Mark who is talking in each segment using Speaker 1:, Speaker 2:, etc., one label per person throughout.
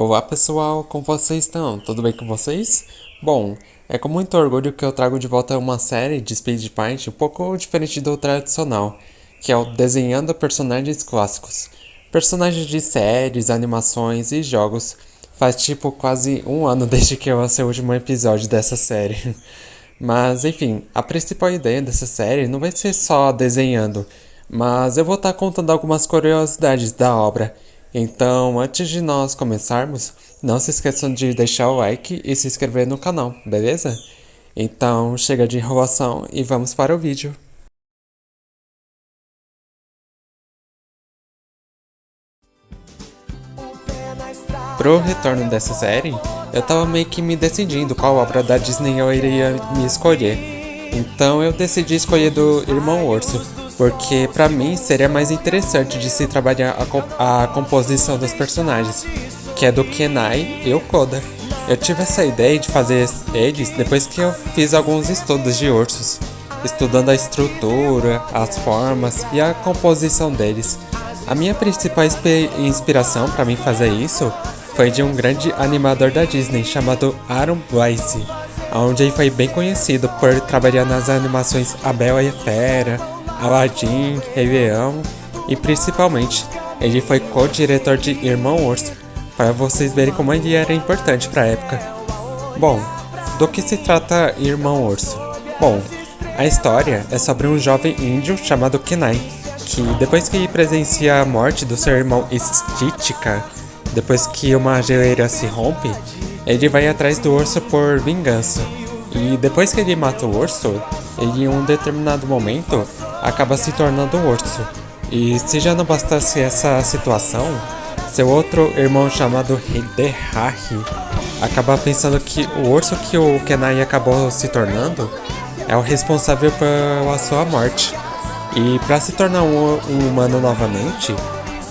Speaker 1: Olá pessoal, como vocês estão? Tudo bem com vocês? Bom, é com muito orgulho que eu trago de volta uma série de Speed Paint um pouco diferente do tradicional, que é o Desenhando Personagens Clássicos. Personagens de séries, animações e jogos. Faz tipo quase um ano desde que eu lancei o último episódio dessa série. Mas enfim, a principal ideia dessa série não vai ser só desenhando, mas eu vou estar contando algumas curiosidades da obra. Então, antes de nós começarmos, não se esqueçam de deixar o like e se inscrever no canal, beleza? Então, chega de enrolação e vamos para o vídeo. Pro retorno dessa série, eu tava meio que me decidindo qual obra da Disney eu iria me escolher. Então eu decidi escolher do Irmão Urso, porque pra mim seria mais interessante de se trabalhar a composição dos personagens, que é do Kenai e o Koda. Eu tive essa ideia de fazer eles depois que eu fiz alguns estudos de ursos, estudando a estrutura, as formas e a composição deles. A minha principal inspiração para mim fazer isso foi de um grande animador da Disney chamado Aaron Blythe, onde ele foi bem conhecido por trabalhar nas animações A Bela e a Fera, Aladdin, Rei Leão e principalmente ele foi co-diretor de Irmão Urso, para vocês verem como ele era importante para a época. Bom, do que se trata Irmão Urso? Bom, a história é sobre um jovem índio chamado Kenai, que depois que ele presencia a morte do seu irmão Stitika, depois que uma geleira se rompe, ele vai atrás do urso por vingança. E depois que ele mata o urso, ele em um determinado momento acaba se tornando um urso. E se já não bastasse essa situação, seu outro irmão chamado Hidehashi acaba pensando que o urso que o Kenai acabou se tornando é o responsável pela sua morte. E para se tornar um humano novamente,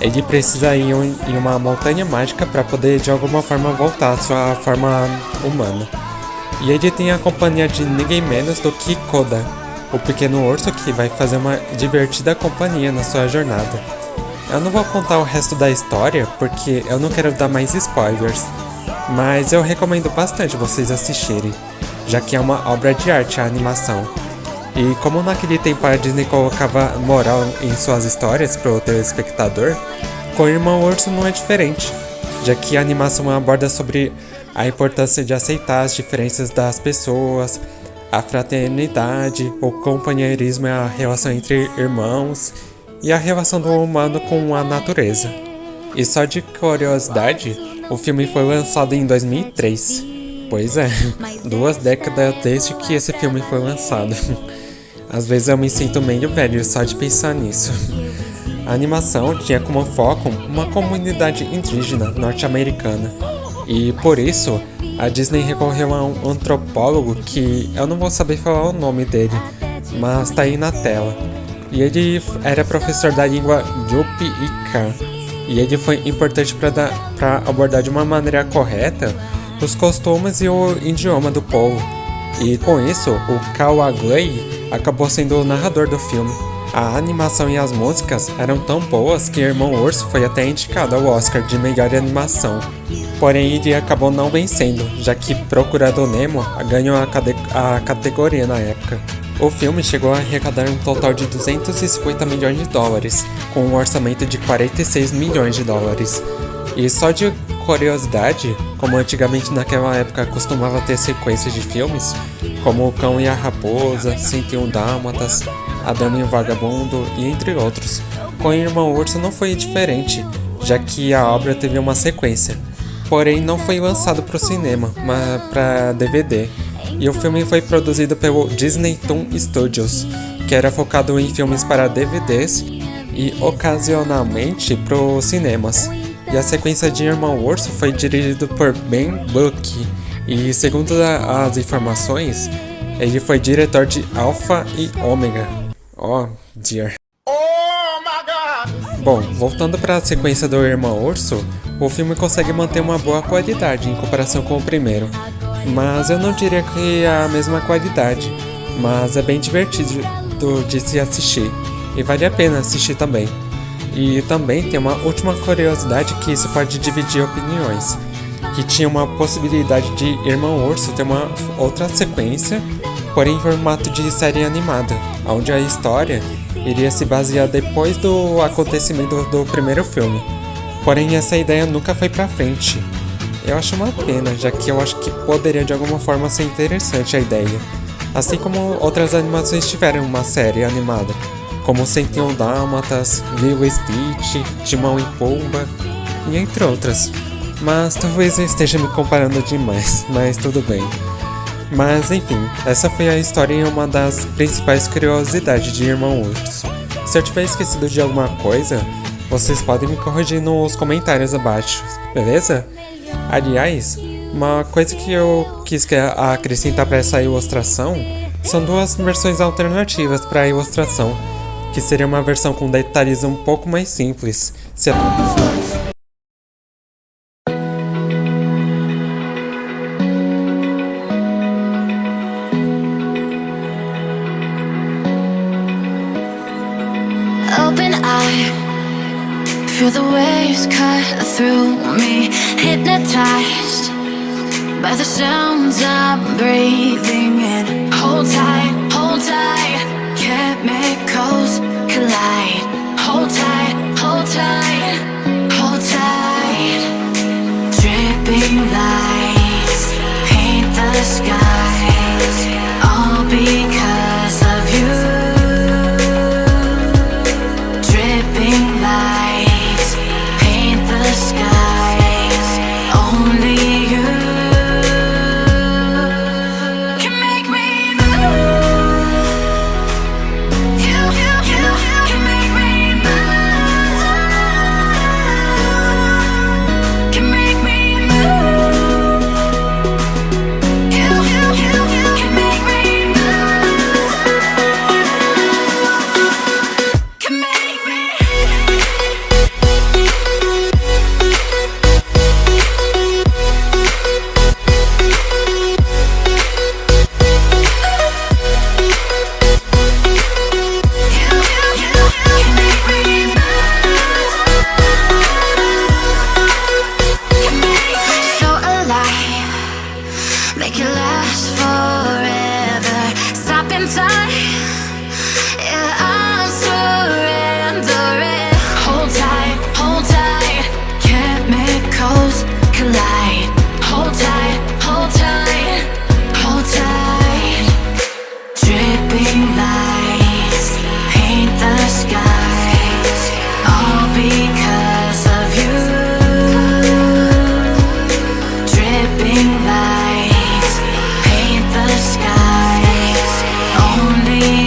Speaker 1: ele precisa ir em uma montanha mágica para poder de alguma forma voltar à sua forma humana. E ele tem a companhia de ninguém menos do que Koda, o pequeno urso que vai fazer uma divertida companhia na sua jornada. Eu não vou contar o resto da história porque eu não quero dar mais spoilers, mas eu recomendo bastante vocês assistirem, já que é uma obra de arte a animação. E como naquele tempo a Disney colocava moral em suas histórias pro telespectador, com o Irmão Urso não é diferente, já que a animação aborda sobre a importância de aceitar as diferenças das pessoas, a fraternidade, o companheirismo e a relação entre irmãos, e a relação do humano com a natureza. E só de curiosidade, o filme foi lançado em 2003. Pois é, 2 décadas desde que esse filme foi lançado. Às vezes eu me sinto meio velho só de pensar nisso. A animação tinha como foco uma comunidade indígena norte-americana. E por isso, a Disney recorreu a um antropólogo que eu não vou saber falar o nome dele, mas tá aí na tela. E ele era professor da língua Yupi-Ika. E ele foi importante para abordar de uma maneira correta os costumes e o idioma do povo. E com isso, o Kawaglei acabou sendo o narrador do filme. A animação e as músicas eram tão boas que Irmão Urso foi até indicado ao Oscar de melhor animação. Porém, ele acabou não vencendo, já que Procurado Nemo ganhou a categoria na época. O filme chegou a arrecadar um total de 250 milhões de dólares, com um orçamento de 46 milhões de dólares. E só de curiosidade, como antigamente naquela época costumava ter sequências de filmes, como O Cão e a Raposa, 101 Dálmatas, A Dama e o Vagabundo e entre outros, com o Irmão Urso não foi diferente, já que a obra teve uma sequência, porém não foi lançado para o cinema, mas para DVD, e o filme foi produzido pelo Disney Toon Studios, que era focado em filmes para DVDs e ocasionalmente para os cinemas. E a sequência de Irmão Urso foi dirigida por Ben Buck, e segundo as informações, ele foi diretor de Alpha e Ômega. Oh, dear. Bom, voltando para a sequência do Irmão Urso, o filme consegue manter uma boa qualidade em comparação com o primeiro, mas eu não diria que é a mesma qualidade, mas é bem divertido de se assistir, e vale a pena assistir também. E também tem uma última curiosidade que isso pode dividir opiniões, que tinha uma possibilidade de Irmão Urso ter uma outra sequência, porém em formato de série animada, onde a história iria se basear depois do acontecimento do primeiro filme. Porém essa ideia nunca foi pra frente. Eu acho uma pena, já que eu acho que poderia de alguma forma ser interessante a ideia. Assim como outras animações tiveram uma série animada, como 101 Dálmatas, Lilo e Stitch, Timão e Pumba, e entre outras. Mas talvez eu esteja me comparando demais, mas tudo bem. Mas enfim, essa foi a história e uma das principais curiosidades de Irmão Urso. Se eu tiver esquecido de alguma coisa, vocês podem me corrigir nos comentários abaixo, beleza? Aliás, uma coisa que eu quis acrescentar para essa ilustração são duas versões alternativas para a ilustração, que seria uma versão com detalhes um pouco mais simples.
Speaker 2: Open eye, feel the waves cut through me, hypnotized by the sounds I'm breathing in. Hold tight, chemicals collide. Hold tight, hold tight, hold tight. Dripping lights paint the skies, all because of you. Dripping lights paint the skies, only you can make me move. You can make me move. Can make me move. You can make me move. Can make me. So alive, make it last forever. Stop in time, yeah, I'm surrendering. Hold tight, chemicals collide. Hold tight, hold tight, hold tight. Dripping lights paint the skies, all because of you. Dripping lights paint the skies, only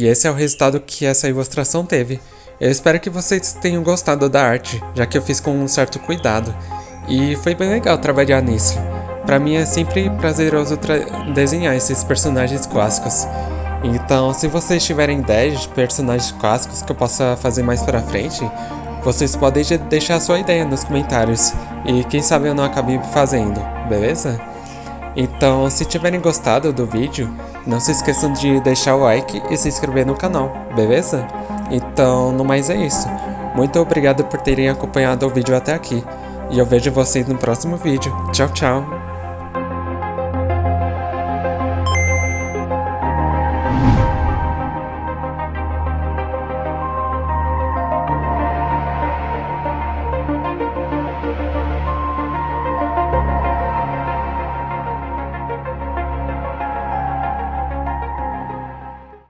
Speaker 1: E esse é o resultado que essa ilustração teve. Eu espero que vocês tenham gostado da arte, já que eu fiz com um certo cuidado. E foi bem legal trabalhar nisso. Pra mim é sempre prazeroso desenhar esses personagens clássicos. Então, se vocês tiverem ideias de personagens clássicos que eu possa fazer mais pra frente, vocês podem deixar a sua ideia nos comentários. E quem sabe eu não acabe fazendo, beleza? Então, se tiverem gostado do vídeo, não se esqueçam de deixar o like e se inscrever no canal, beleza? Então, no mais é isso. Muito obrigado por terem acompanhado o vídeo até aqui. E eu vejo vocês no próximo vídeo. Tchau, tchau!